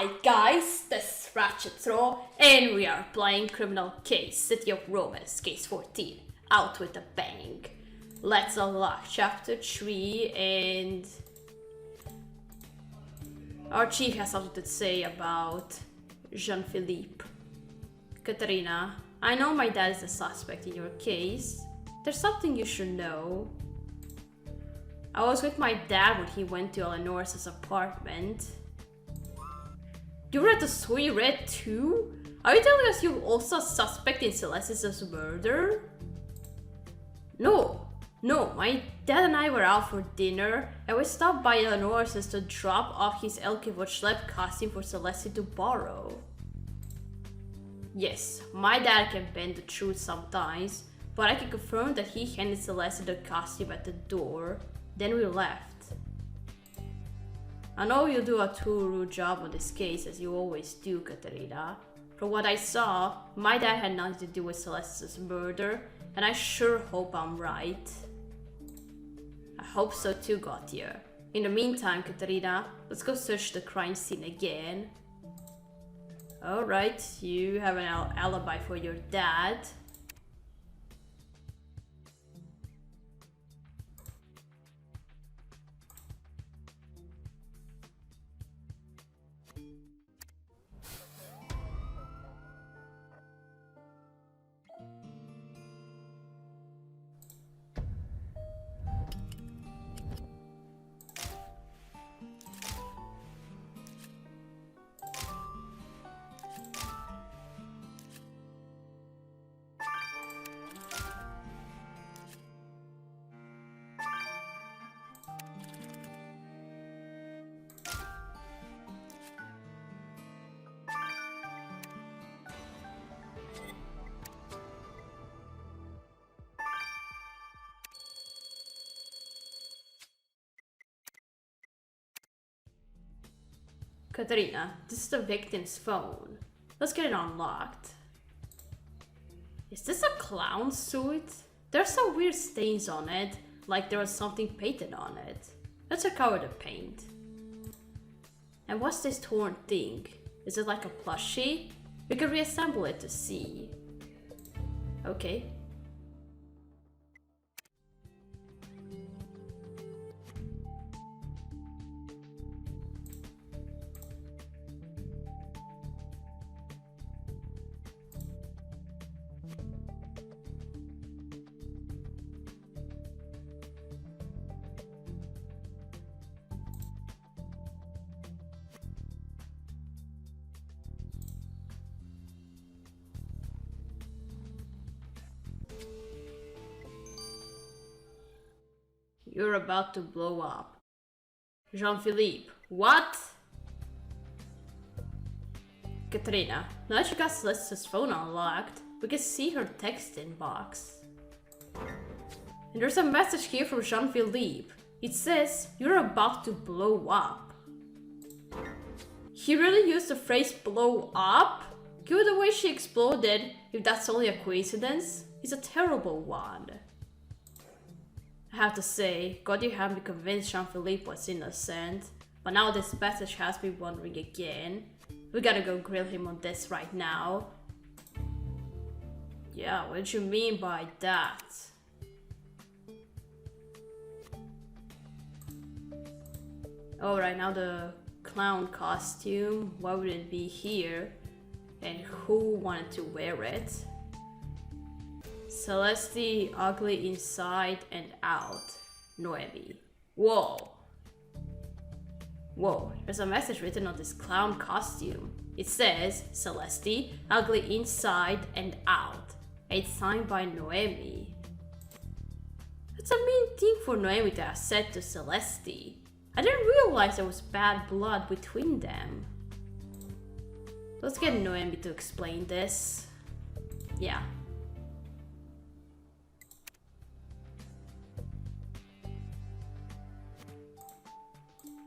Hi guys, this is Ratchet and we are playing Criminal Case, City of Romance, Case 14, out with a bang. Let's unlock Chapter 3 and... our chief has something to say about Jean-Philippe. Katerina, I know my dad is the suspect in your case. There's something you should know. I was with my dad when he went to Eleanor's apartment. You read the story you read too? Are you telling us you're also a suspect in Celeste's murder? No, my dad and I were out for dinner and we stopped by Eleanor's to drop off his Elke-Schlep costume for Celeste to borrow. Yes, my dad can bend the truth sometimes, but I can confirm that he handed Celeste the costume at the door. Then we left. I know you do a thorough job on this case as you always do, Katerina. From what I saw, my dad had nothing to do with Celeste's murder, and I sure hope I'm right. I hope so too, Gautier. In the meantime, Katerina, let's go search the crime scene again. Alright, you have an alibi for your dad. Katerina, this is the victim's phone. Let's get it unlocked. Is this a clown suit? There's some weird stains on it, like there was something painted on it. Let's recover the paint. And what's this torn thing? Is it like a plushie? We can reassemble it to see. Okay. You're about to blow up. Jean-Philippe, what? Katerina, now that you got Celeste's phone unlocked, we can see her text inbox. And there's a message here from Jean-Philippe. It says, you're about to blow up. He really used the phrase blow up? Given the way she exploded, if that's only a coincidence, it's a terrible one. I have to say, God, you have me convinced Jean-Philippe was innocent, but now this message has me wondering again. We gotta go grill him on this right now. Yeah, what do you mean by that? Alright, now the clown costume, why would it be here? And who wanted to wear it? Celeste, ugly inside and out. Noemi. Whoa. Whoa, there's a message written on this clown costume. It says, Celeste, ugly inside and out. It's signed by Noemi. That's a mean thing for Noemi to have said to Celeste. I didn't realize there was bad blood between them. Let's get Noemi to explain this. Yeah.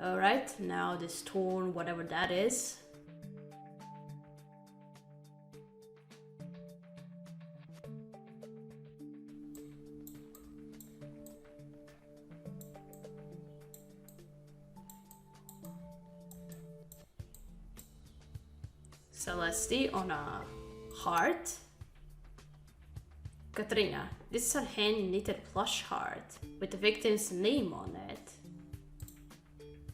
Alright, now this torn whatever that is. Celeste on a heart. Katrina, this is a hand-knitted plush heart with the victim's name on it.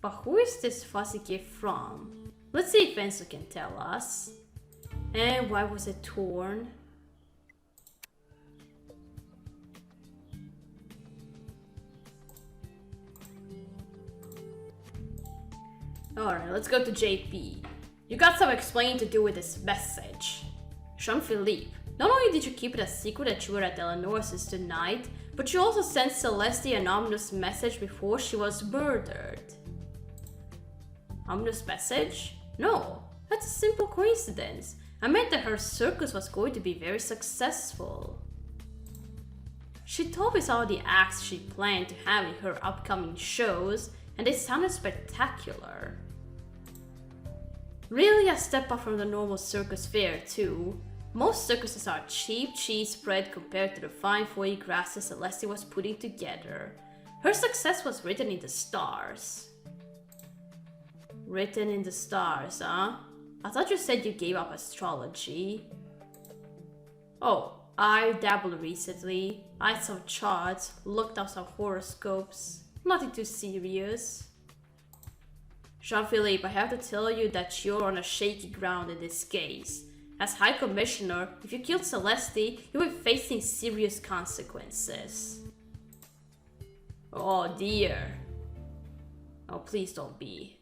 But who is this fuzzy gift from? Let's see if Enzo can tell us. And why was it torn? Alright, let's go to JP. You got some explaining to do with this message. Jean-Philippe, not only did you keep it a secret that you were at Eleanor's tonight, but you also sent Celeste an ominous message before she was murdered. Ominous message? No, that's a simple coincidence. I meant that her circus was going to be very successful. She told me some of the acts she planned to have in her upcoming shows, and they sounded spectacular. Really a step up from the normal circus fare too. Most circuses are cheap cheese spread compared to the fine foie grasses Celeste was putting together. Her success was written in the stars. Written in the stars, huh? I thought you said you gave up astrology. Oh, I dabbled recently. I had some charts, looked up some horoscopes. Nothing too serious. Jean-Philippe, I have to tell you that you're on a shaky ground in this case. As High Commissioner, if you killed Celeste, you'll be facing serious consequences. Oh dear. Oh, please don't be.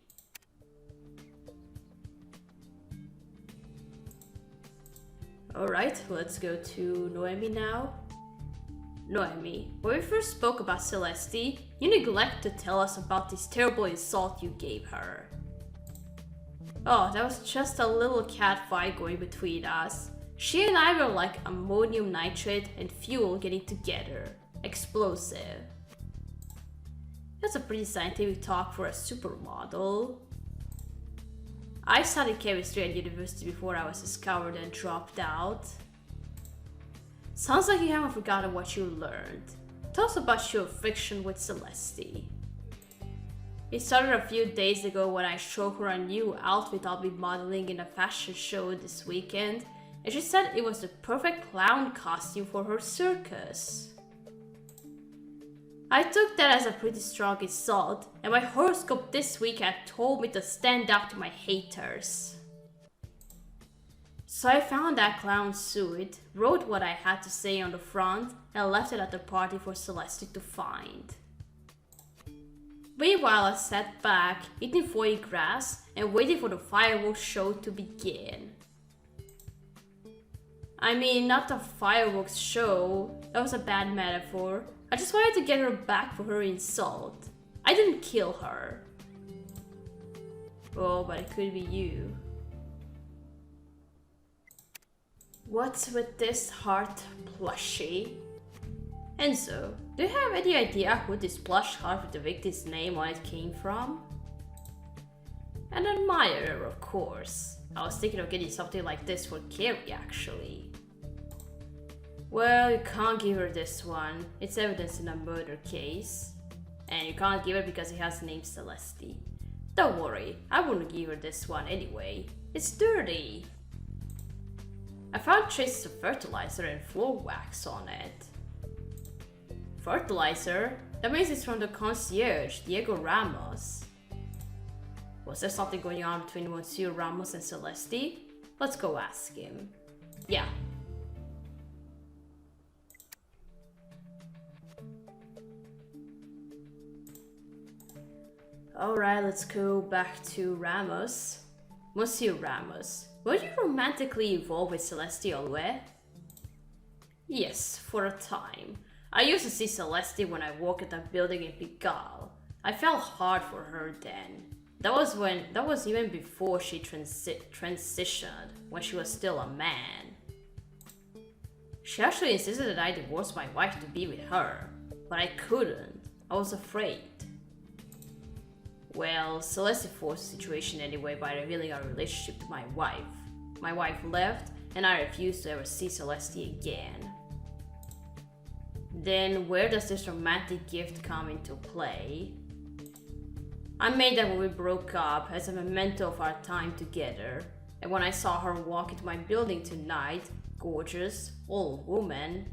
Alright, let's go to Noemi now. Noemi, when we first spoke about Celeste, you neglected to tell us about this terrible insult you gave her. Oh, that was just a little cat fight going between us. She and I were like ammonium nitrate and fuel getting together. Explosive. That's a pretty scientific talk for a supermodel. I studied chemistry at university before I was discovered and dropped out. Sounds like you haven't forgotten what you learned. Tell us about your friction with Celeste. It started a few days ago when I showed her a new outfit I'll be modeling in a fashion show this weekend, and she said it was the perfect clown costume for her circus. I took that as a pretty strong insult, and my horoscope this week had told me to stand up to my haters. So I found that clown suit, wrote what I had to say on the front, and left it at the party for Celeste to find. Meanwhile, I sat back, eating foie gras, and waiting for the fireworks show to begin. I mean, not the fireworks show, that was a bad metaphor. I just wanted to get her back for her insult. I didn't kill her. Oh, but it could be you. What's with this heart plushie? Enzo, do you have any idea who this plush heart with the victim's name on it came from? An admirer, of course. I was thinking of getting something like this for Carrie, actually. Well, you can't give her this one. It's evidence in a murder case. And you can't give it because it has the name Celeste. Don't worry, I wouldn't give her this one anyway. It's dirty. I found traces of fertilizer and floor wax on it. Fertilizer? That means it's from the concierge, Diego Ramos. Was there something going on between Monsieur Ramos and Celeste? Let's go ask him. Yeah. Alright, let's go back to Ramos. Monsieur Ramos, were you romantically involved with Celeste Olwe? Yes, for a time. I used to see Celeste when I worked at that building in Pigalle. I felt hard for her then. That was even before she transitioned, when she was still a man. She actually insisted that I divorce my wife to be with her, but I couldn't. I was afraid. Well, Celeste forced the situation anyway by revealing our relationship to my wife. My wife left, and I refused to ever see Celeste again. Then where does this romantic gift come into play? I made that when we broke up as a memento of our time together. And when I saw her walk into my building tonight, gorgeous, old woman,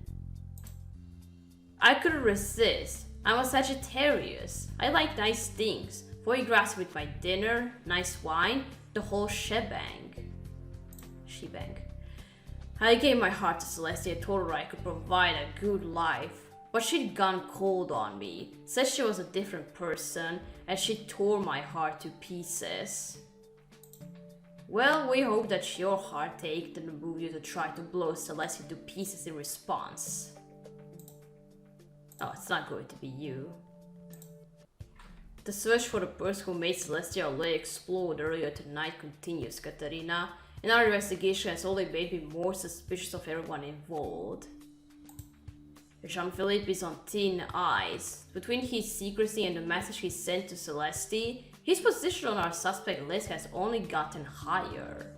I couldn't resist. I'm a Sagittarius. I like nice things. Foie gras with my dinner, nice wine, the whole shebang. I gave my heart to Celeste and told her I could provide a good life. But she'd gone cold on me, said she was a different person, and she tore my heart to pieces. Well, we hope that your heartache didn't move you to try to blow Celeste to pieces in response. Oh, it's not going to be you. The search for the person who made Celestial Lake explode earlier tonight continues, Katarina, and our investigation has only made me more suspicious of everyone involved. Jean-Philippe is on thin ice. Between his secrecy and the message he sent to Celeste, his position on our suspect list has only gotten higher.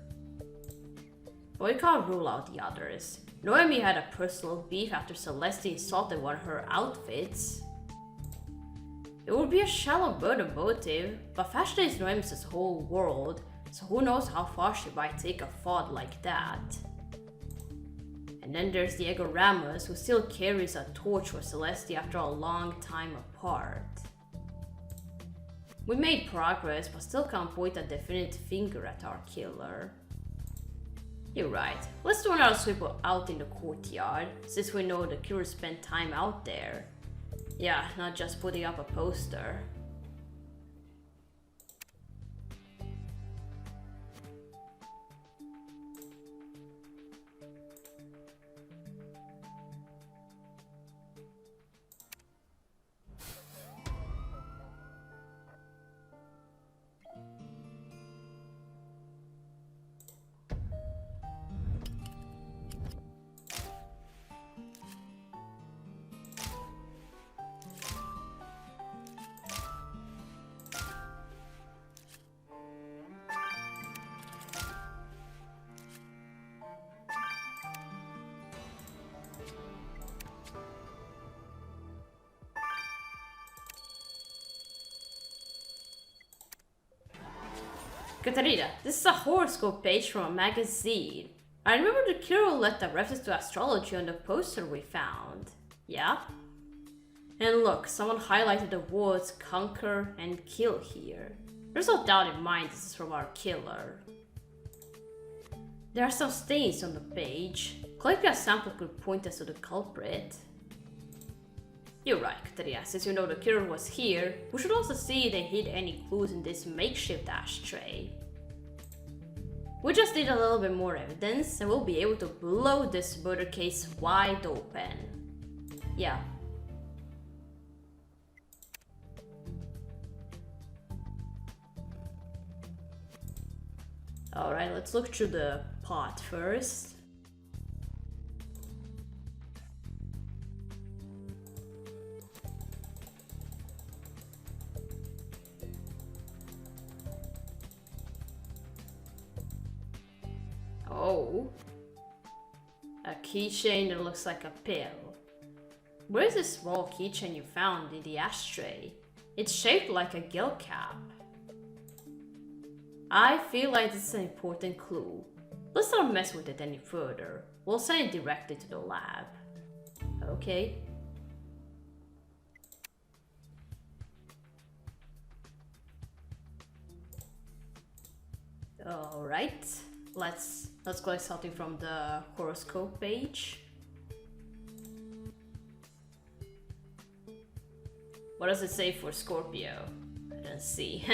But we can't rule out the others. Noemi had a personal beef after Celeste insulted one of her outfits. It would be a shallow murder motive, but fashion is Noemi's whole world, so who knows how far she might take a thought like that. And then there's Diego Ramos, who still carries a torch for Celeste after a long time apart. We made progress, but still can't point a definite finger at our killer. You're right, let's do another sweep out in the courtyard, since we know the killer spent time out there. Yeah, not just putting up a poster. Katarina, this is a horoscope page from a magazine. I remember the killer left a reference to astrology on the poster we found. Yeah? And look, someone highlighted the words conquer and kill here. There's no doubt in mind this is from our killer. There are some stains on the page. Collecting a sample could point us to the culprit. You're right, Katarina. Since you know the killer was here, we should also see if they hid any clues in this makeshift ashtray. We just need a little bit more evidence and we'll be able to blow this murder case wide open. Yeah. Alright, let's look through the pot first. Oh, a keychain that looks like a pill. Where is this small keychain you found in the ashtray? It's shaped like a gill cap. I feel like this is an important clue. Let's not mess with it any further. We'll send it directly to the lab. Okay. Alright. Let's collect something from the horoscope page. What does it say for Scorpio? I don't see.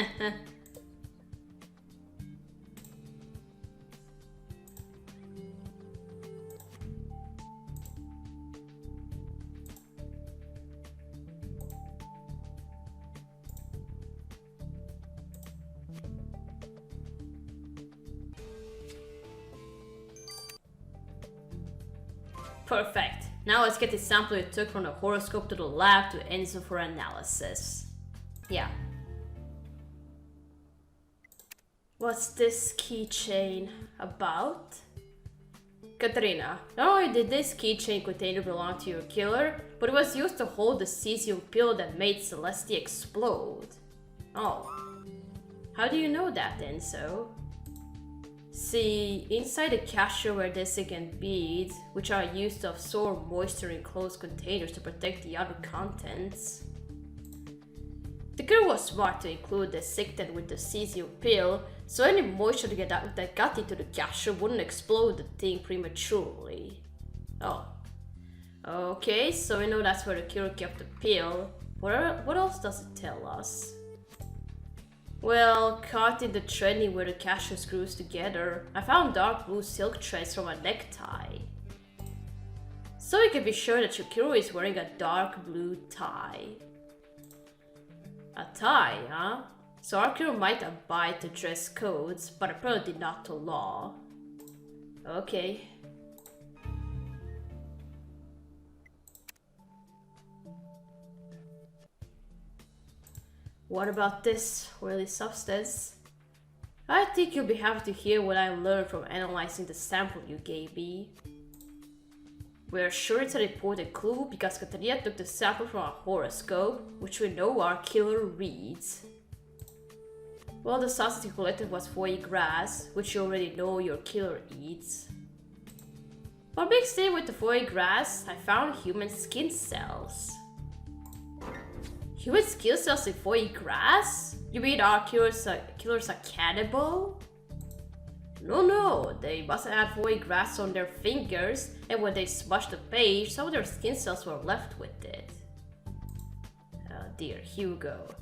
Perfect. Now let's get the sample you took from the horoscope to the lab to Enzo for analysis. Yeah. What's this keychain about? Katarina, not only did this keychain container belong to your killer, but it was used to hold the cesium pill that made Celeste explode. Oh. How do you know that, Enzo? See, inside the cashew were desiccant beads, which are used to absorb moisture in closed containers to protect the other contents. The girl was smart to include the desiccant with the cesium pill, so any moisture that got into the cashew wouldn't explode the thing prematurely. Oh. Okay, so we know that's where the killer kept the pill. What else does it tell us? Well, caught in the threading where the cashew screws together, I found dark blue silk threads from a necktie. So you can be sure that Yukiro is wearing a dark blue tie. A tie, huh? So Akiro might abide to dress codes, but apparently not to law. Okay. What about this oily substance? I think you'll be happy to hear what I learned from analyzing the sample you gave me. We're sure it's an important clue because Katarina took the sample from a horoscope, which we know our killer reads. Well, the substance you collected was foie gras, which you already know your killer eats. But mixed in with the foie gras, I found human skin cells. Human skin cells in foie gras? You mean our killer's a cannibal? No, they must have had foie gras on their fingers, and when they smushed the page, some of their skin cells were left with it. Oh dear, Hugo.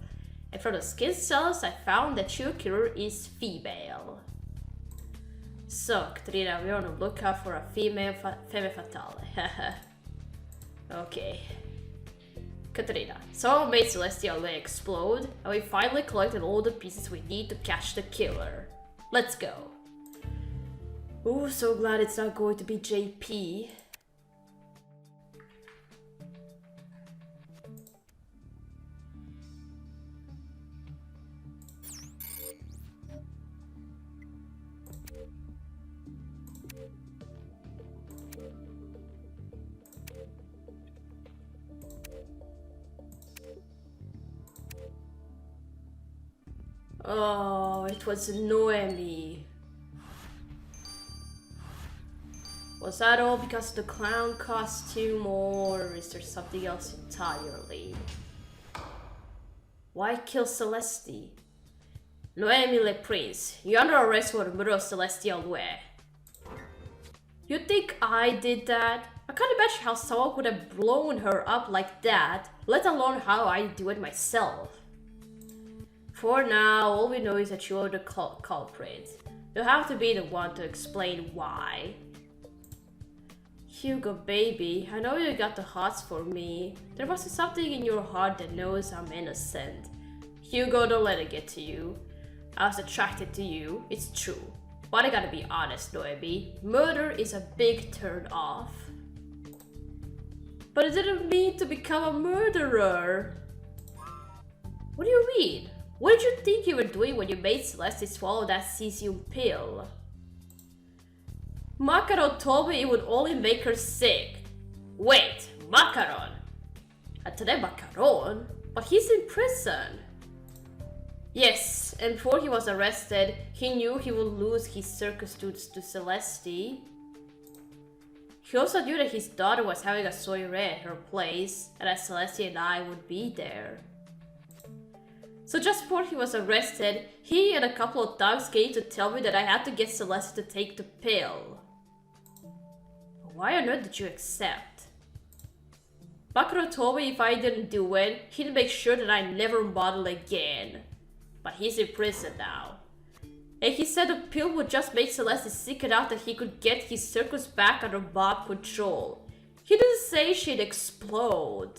And from the skin cells, I found that your killer is female. So, Katrina, we're on the lookout for a female femme fatale. Okay. Katrina, someone made Celestial Way explode, and we finally collected all the pieces we need to catch the killer. Let's go. Ooh, so glad it's not going to be JP. Oh, it was Noemi. Was that all because of the clown costume, or is there something else entirely? Why kill Celeste? Noemi Le Prince, you're under arrest for the murder of Celestial Way. You think I did that? I can't imagine how someone could have blown her up like that, let alone how I do it myself. For now, all we know is that you're the culprit. You'll have to be the one to explain why. Hugo, baby, I know you got the hots for me. There must be something in your heart that knows I'm innocent. Hugo, don't let it get to you. I was attracted to you, it's true. But I gotta be honest, Noemi. Murder is a big turn off. But I didn't mean to become a murderer. What do you mean? What did you think you were doing when you made Celeste swallow that cesium pill? Macaron told me it would only make her sick. Wait, Macaron? Today Macaron? But he's in prison. Yes, and before he was arrested, he knew he would lose his circus to Celeste. He also knew that his daughter was having a soiree at her place, and that Celeste and I would be there. So just before he was arrested, he and a couple of thugs came to tell me that I had to get Celeste to take the pill. Why on earth did you accept? Bakuro told me if I didn't do it, he'd make sure that I never model again. But he's in prison now. And he said the pill would just make Celeste sick enough that he could get his circus back under mob control. He didn't say she'd explode.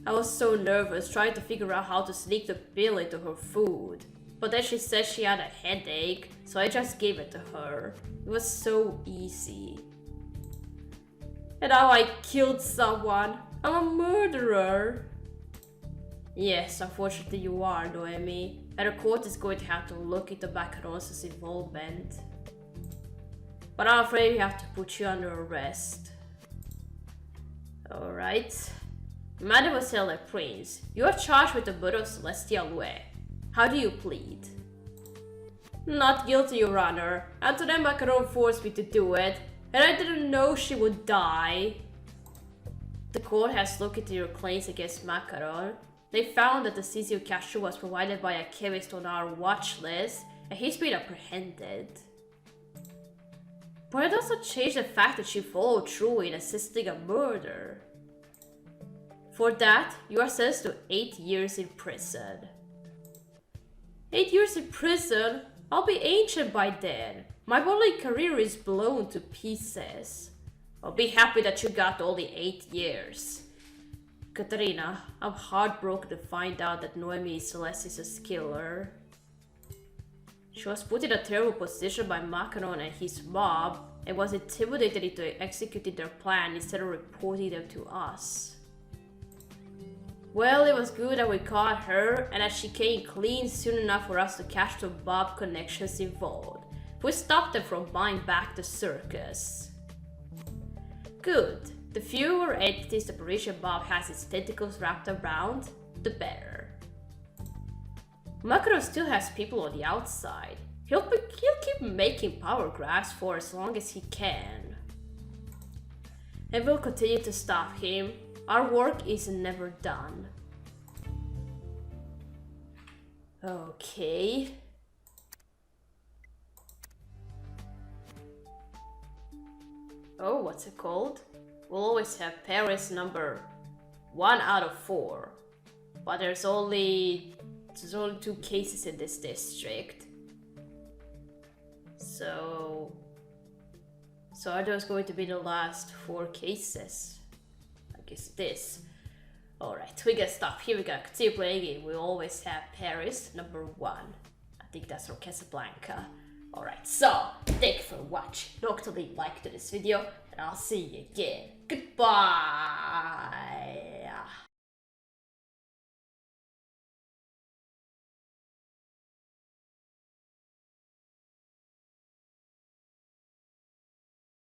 I was so nervous trying to figure out how to sneak the pill into her food. But then she said she had a headache, so I just gave it to her. It was so easy. And now I killed someone. I'm a murderer. Yes, unfortunately you are, Noemi. And the court is going to have to look into Macaron's involvement. But I'm afraid we have to put you under arrest. Alright. Mademoiselle Le Prince, you are charged with the murder of Celestial Way. How do you plead? Not guilty, Your Honor. Antoinette Macaron forced me to do it, and I didn't know she would die. The court has looked into your claims against Macaron. They found that the CCU cashew was provided by a chemist on our watch list, and he's been apprehended. But it doesn't change the fact that she followed through in assisting a murder. For that, you are sentenced to 8 years in prison. 8 years in prison? I'll be ancient by then. My modeling career is blown to pieces. I'll be happy that you got only 8 years. Katarina, I'm heartbroken to find out that Noemi Celeste's killer. She was put in a terrible position by Macaron and his mob and was intimidated into executing their plan instead of reporting them to us. Well, it was good that we caught her and that she came clean soon enough for us to catch the mob connections involved. We stopped them from buying back the circus. Good. The fewer entities the Parisian mob has its tentacles wrapped around, the better. Macaron still has people on the outside. He'll keep making power grabs for as long as he can. And we'll continue to stop him. Our work is never done. Okay. Oh, what's it called? We'll always have Paris number 1 out of 4. But there's only 2 cases in this district. So are those going to be the last 4 cases? I guess it is. Alright, we gotta stop here. We gotta continue playing it. We always have Paris number 1. I think that's from Casablanca. Alright, so thank you for watching. Don't forget to leave a like to this video, and I'll see you again. Goodbye!